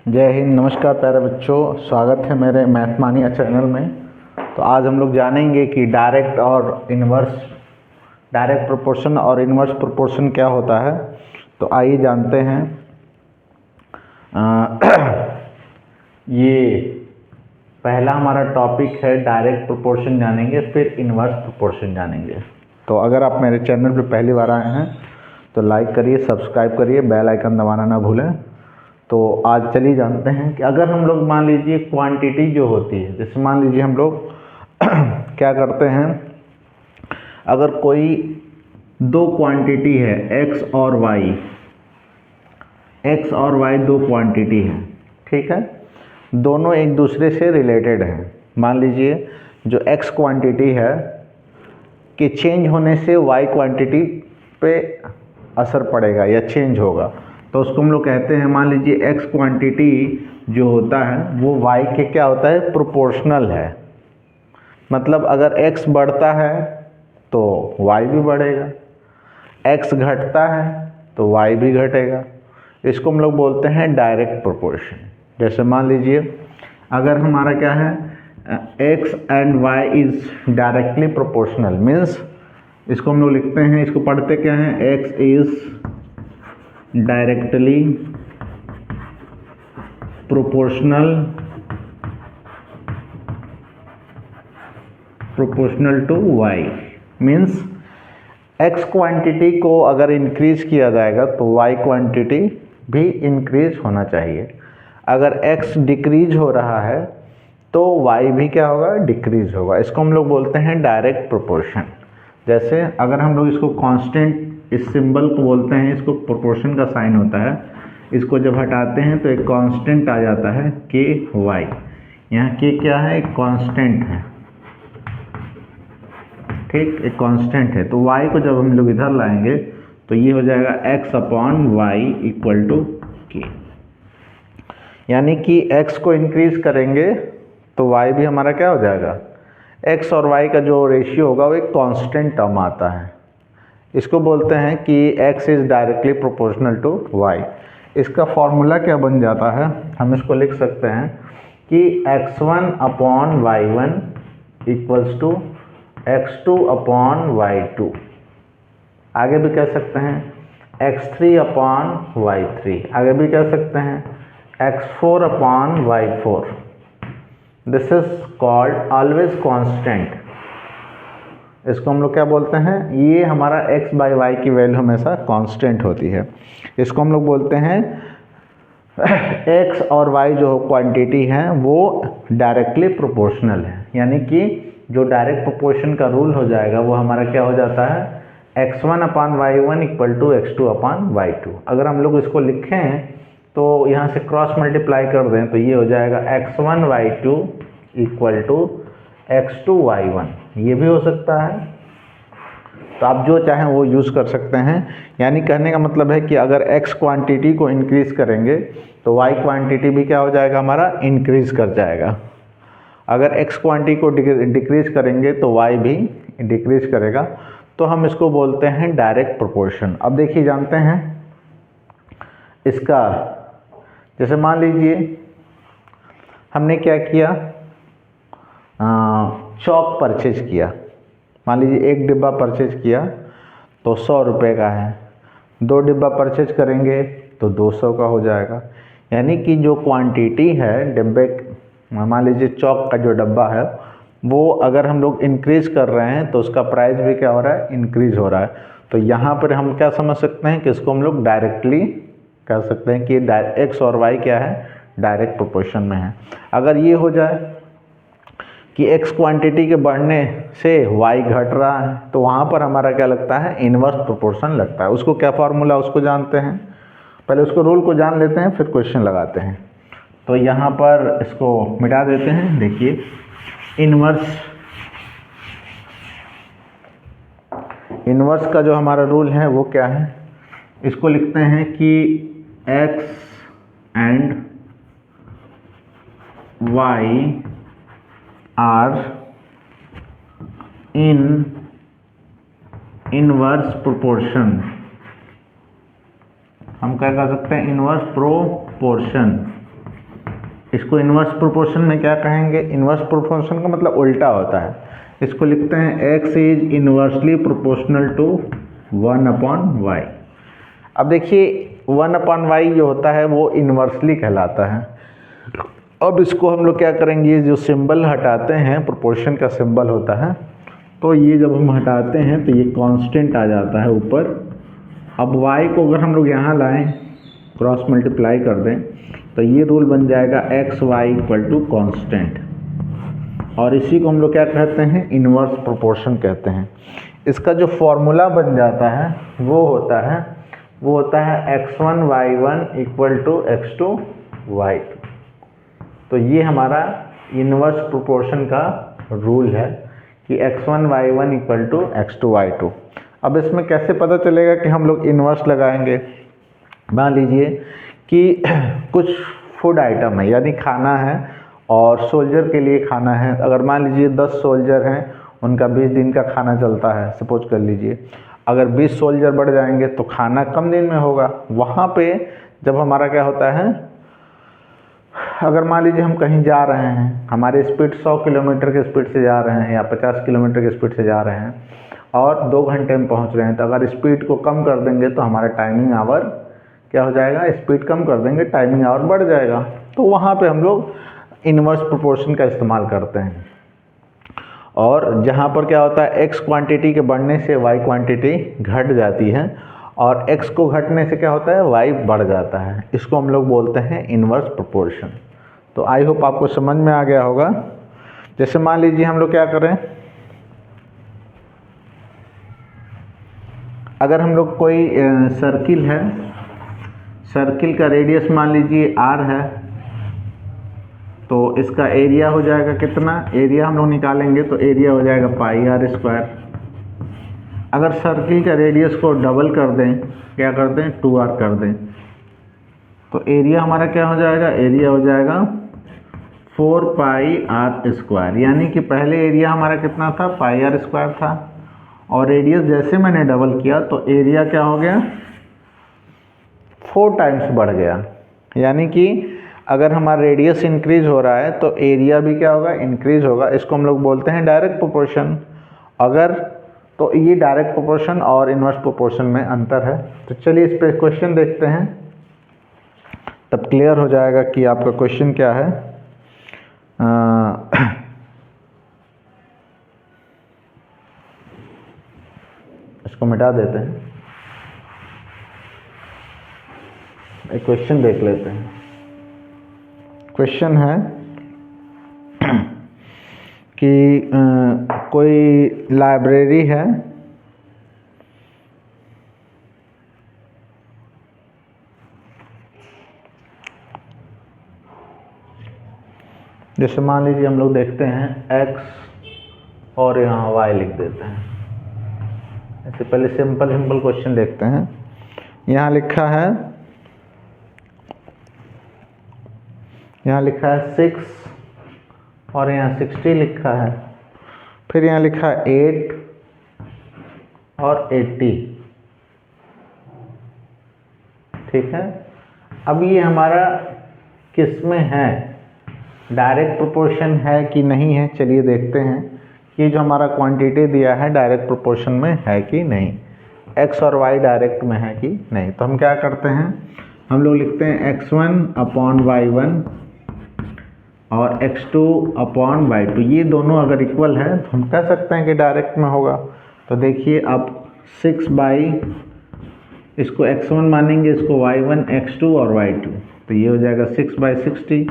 जय हिंद। नमस्कार प्यारे बच्चों, स्वागत है मेरे मैथ मानिया चैनल में। तो आज हम लोग जानेंगे कि डायरेक्ट प्रोपोर्शन और इन्वर्स प्रोपोर्शन क्या होता है। तो आइए जानते हैं। ये पहला हमारा टॉपिक है, डायरेक्ट प्रोपोर्शन जानेंगे, फिर इन्वर्स प्रोपोर्शन जानेंगे। तो अगर आप मेरे चैनल पर पहली बार आए हैं तो लाइक करिए, सब्सक्राइब करिए, बेल आइकन दबाना ना भूलें। तो आज चलिए जानते हैं कि अगर हम लोग मान लीजिए क्वांटिटी जो होती है, जैसे मान लीजिए हम लोग क्या करते हैं, अगर कोई दो क्वांटिटी है x और y दो क्वांटिटी है, ठीक है, दोनों एक दूसरे से रिलेटेड हैं। मान लीजिए जो x क्वांटिटी है कि चेंज होने से y क्वांटिटी पे असर पड़ेगा या चेंज होगा, तो उसको हम लोग कहते हैं, मान लीजिए x क्वांटिटी जो होता है वो y के क्या होता है, प्रोपोर्शनल है। मतलब अगर x बढ़ता है तो y भी बढ़ेगा, x घटता है तो y भी घटेगा। इसको हम लोग बोलते हैं डायरेक्ट प्रोपोर्शन। जैसे मान लीजिए अगर हमारा क्या है, x and y is directly proportional, means इसको हम लोग लिखते हैं, इसको पढ़ते क्या हैं, x is directly proportional to y। Means x quantity को अगर इंक्रीज किया जाएगा तो y क्वांटिटी भी इंक्रीज होना चाहिए। अगर x डिक्रीज हो रहा है तो y भी क्या होगा, डिक्रीज होगा। इसको हम लोग बोलते हैं डायरेक्ट प्रोपोर्शन। जैसे अगर हम लोग इसको कांस्टेंट, इस सिंबल को बोलते हैं, इसको प्रोपोर्शन का साइन होता है, इसको जब हटाते हैं तो एक कांस्टेंट आ जाता है के वाई। यहाँ के क्या है, एक कांस्टेंट है, ठीक, एक कांस्टेंट है। तो y को जब हम लोग इधर लाएंगे तो ये हो जाएगा x upon y equal to k. यानी कि x को इंक्रीज करेंगे तो y भी हमारा क्या हो जाएगा, x और y का जो रेशियो होगा वो एक कांस्टेंट टर्म आता है। इसको बोलते हैं कि x is directly proportional to y। इसका फॉर्मूला क्या बन जाता है, हम इसको लिख सकते हैं कि x1 upon y1 equals to x2 upon y2। आगे भी कह सकते हैं x3 अपॉन y3। आगे भी कह सकते हैं x4 upon y4। This is called always constant. इसको हम लोग क्या बोलते हैं, ये हमारा x बाई वाई की वैल्यू हमेशा कांस्टेंट होती है। इसको हम लोग बोलते हैं x और y जो क्वांटिटी हैं वो डायरेक्टली प्रोपोर्शनल है। यानी कि जो डायरेक्ट प्रोपोर्शन का रूल हो जाएगा वो हमारा क्या हो जाता है, x1 upon y1 equal to x2 upon y2। अगर हम लोग इसको लिखें तो यहाँ से क्रॉस मल्टीप्लाई कर दें तो ये हो जाएगा x1 y2 equal to x2 y1। ये भी हो सकता है, तो आप जो चाहें वो यूज़ कर सकते हैं। यानी कहने का मतलब है कि अगर x क्वांटिटी को इंक्रीज करेंगे तो y क्वांटिटी भी क्या हो जाएगा, हमारा इंक्रीज कर जाएगा। अगर x क्वांटिटी को डिक्रीज करेंगे तो y भी डिक्रीज करेगा। तो हम इसको बोलते हैं डायरेक्ट प्रोपोर्शन। अब देखिए जानते हैं इसका, जैसे मान लीजिए हमने क्या किया, चॉक परचेज किया। मान लीजिए एक डिब्बा परचेज किया तो 100 रुपये का है, 2 डिब्बा परचेज करेंगे तो 200 का हो जाएगा। यानी कि जो क्वांटिटी है डिब्बे, मान लीजिए चॉक का जो डब्बा है वो अगर हम लोग इंक्रीज कर रहे हैं तो उसका प्राइस भी क्या हो रहा है, इंक्रीज हो रहा है। तो यहाँ पर हम क्या समझ सकते हैं कि इसको हम लोग डायरेक्टली कह सकते हैं कि x और y क्या है, डायरेक्ट प्रोपोर्शन में है। अगर ये हो जाए कि x क्वांटिटी के बढ़ने से y घट रहा है तो वहाँ पर हमारा क्या लगता है, इन्वर्स प्रोपोर्शन लगता है। उसको क्या फार्मूला, उसको जानते हैं, पहले उसको रूल को जान लेते हैं फिर क्वेश्चन लगाते हैं। तो यहाँ पर इसको मिटा देते हैं। देखिए इन्वर्स का जो हमारा रूल है वो क्या है, इसको लिखते हैं कि x and y are in inverse proportion. हम क्या कर सकते हैं, इनवर्स प्रोपोर्शन। इसको इन्वर्स प्रोपोर्शन में क्या कहेंगे? इन्वर्स प्रोपोर्शन का मतलब उल्टा होता है। इसको लिखते हैं x is inversely proportional to 1/y। अब देखिए 1/y जो होता है वो इन्वर्सली कहलाता है। अब इसको हम लोग क्या करेंगे, ये जो सिंबल हटाते हैं, प्रोपोर्शन का सिंबल होता है, तो ये जब हम हटाते हैं तो ये कांस्टेंट आ जाता है ऊपर। अब y को अगर हम लोग यहाँ लाएं, क्रॉस मल्टीप्लाई कर दें, तो ये रूल बन जाएगा x y equal to constant, और इसी को हम लोग क्या कहते हैं? इन्वर्स प्रोपोर्शन कहते हैं। इसका जो फॉर्मूला बन जाता है वो होता है x1 y1 equal to x2 y2। तो ये हमारा इन्वर्स प्रोपोर्शन का रूल है कि x1 y1 equal to x2 y2। अब इसमें कैसे पता चलेगा कि हम लोग इन्वर्स लगाएंगे? मान लीजिए कि कुछ फूड आइटम है, यानी खाना है, और सोल्जर के लिए खाना है। अगर मान लीजिए 10 सोल्जर हैं, उनका 20 दिन का खाना चलता है, सपोज कर लीजिए। अगर 20 सोल्जर बढ़ जाएंगे तो खाना कम दिन में होगा। वहाँ पे जब हमारा क्या होता है, अगर मान लीजिए हम कहीं जा रहे हैं, हमारी स्पीड 100 किलोमीटर की स्पीड से जा रहे हैं या 50 किलोमीटर की स्पीड से जा रहे हैं और 2 घंटे में पहुंच रहे हैं, तो अगर स्पीड को कम कर देंगे तो हमारा टाइमिंग आवर क्या हो जाएगा? स्पीड कम कर देंगे, टाइमिंग आवर बढ़ जाएगा। तो वहाँ पे हम लोग इन्वर्स प्रोपोर्शन का इस्तेमाल करते हैं। और जहाँ पर क्या होता है, x क्वांटिटी के बढ़ने से y क्वांटिटी घट जाती है, और x को घटने से क्या होता है? y बढ़ जाता है। इसको हम लोग बोलते हैं इन्वर्स प्रोपोर्शन। तो आई होप आपको समझ में आ गया होगा। जैसे मान लीजिए हम लोग क्या करें, अगर हम लोग कोई सर्किल है, सर्किल का रेडियस मान लीजिए r है, तो इसका एरिया हो जाएगा कितना? एरिया हम लोग निकालेंगे तो एरिया हो जाएगा पाई आर स्क्वायर। अगर सर्किल का रेडियस को डबल कर दें, क्या कर दें? 2r कर दें, तो एरिया हमारा क्या हो जाएगा? एरिया हो जाएगा 4 पाई आर स्क्वायर। यानी कि पहले एरिया हमारा कितना था? पाई आर स्क्वायर था, और रेडियस जैसे मैंने डबल किया तो एरिया क्या हो गया? 4 टाइम्स बढ़ गया। यानी कि अगर हमारा रेडियस इंक्रीज हो रहा है तो एरिया भी क्या होगा? इंक्रीज होगा। इसको हम लोग बोलते हैं डायरेक्ट प्रोपोर्शन। अगर तो ये डायरेक्ट प्रोपोर्शन और इन्वर्स प्रोपोर्शन में अंतर है। तो चलिए इस पे क्वेश्चन देखते हैं, तब क्लियर हो जाएगा कि आपका क्वेश्चन क्या है। इसको मिटा देते हैं, एक क्वेश्चन देख लेते हैं। क्वेश्चन है कि कोई लाइब्रेरी है, जैसे मान लीजिए हम लोग देखते हैं x और यहाँ y लिख देते हैं। ऐसे पहले सिंपल क्वेश्चन देखते हैं। यहाँ लिखा है 6 और यहाँ 60 लिखा है, फिर यहाँ लिखा है 8 और 80। ठीक है, अब ये हमारा किस में है? डायरेक्ट प्रोपोर्शन है कि नहीं है? चलिए देखते हैं कि जो हमारा क्वांटिटी दिया है डायरेक्ट प्रोपोर्शन में है कि नहीं, x और y डायरेक्ट में है कि नहीं। तो हम क्या करते हैं, हम लोग लिखते हैं x1/y1 और x2/y2। ये दोनों अगर इक्वल है तो हम कह सकते हैं कि डायरेक्ट में होगा। तो देखिए अब 6 इसको x1 मानेंगे, इसको y1, x2 और y2, तो ये हो जाएगा 6/60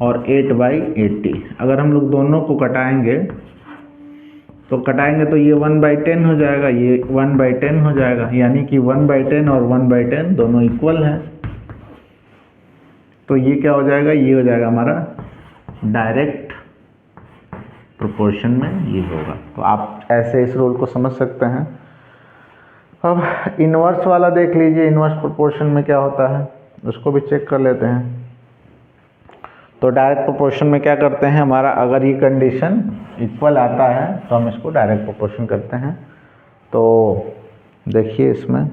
और 8/80। अगर हम लोग दोनों को कटाएंगे तो ये 1/10 हो जाएगा, ये 1/10 हो जाएगा। यानी कि 1/10 और 1/10 दोनों इक्वल हैं। तो ये क्या हो जाएगा? ये हो जाएगा हमारा डायरेक्ट प्रोपोर्शन में ये होगा। तो आप ऐसे इस रूल को समझ सकते हैं। अब इन्वर्स वाला देख लीजिए, इन्वर्स प्रोपोर्शन में क्या होता है उसको भी चेक कर लेते हैं। तो डायरेक्ट प्रोपोर्शन में क्या करते हैं, हमारा अगर ये कंडीशन इक्वल आता है तो हम इसको डायरेक्ट प्रोपोर्शन करते हैं। तो देखिए इसमें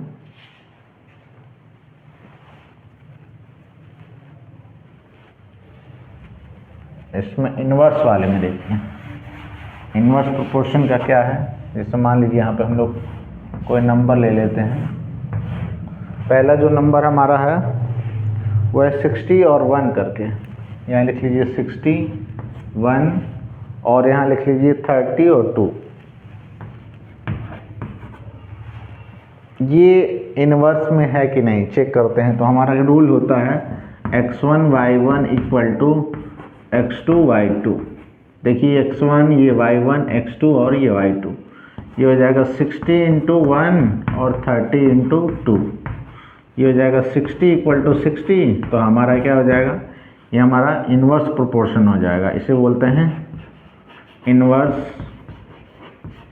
इसमें इन्वर्स वाले में देखिए, इन्वर्स प्रोपोर्शन का क्या है। जैसे मान लीजिए यहाँ पे हम लोग कोई नंबर ले लेते हैं। पहला जो नंबर हमारा है वो है 60 और 1 करके, यहाँ लिख लीजिए 60 1 और यहाँ लिख लीजिए 30 और 2। ये इन्वर्स में है कि नहीं चेक करते हैं। तो हमारा रूल होता है x1 y1 equal to x2 y2। देखिए x1 ये y1 x2 और ये y2, ये हो जाएगा 60 इंटू 1 और 30 इंटू 2, ये हो जाएगा 60 इक्वल टू 60। तो हमारा क्या हो जाएगा, ये हमारा इन्वर्स प्रोपोर्शन हो जाएगा। इसे बोलते हैं इन्वर्स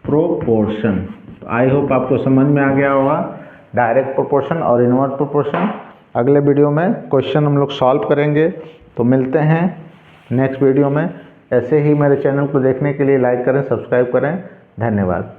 प्रोपोर्शन। तो आई होप आपको समझ में आ गया होगा डायरेक्ट प्रोपोर्शन और इन्वर्स प्रोपोर्शन। अगले वीडियो में क्वेश्चन हम लोग सॉल्व करेंगे। तो मिलते हैं नेक्स्ट वीडियो में। ऐसे ही मेरे चैनल को देखने के लिए लाइक करें, सब्सक्राइब करें। धन्यवाद।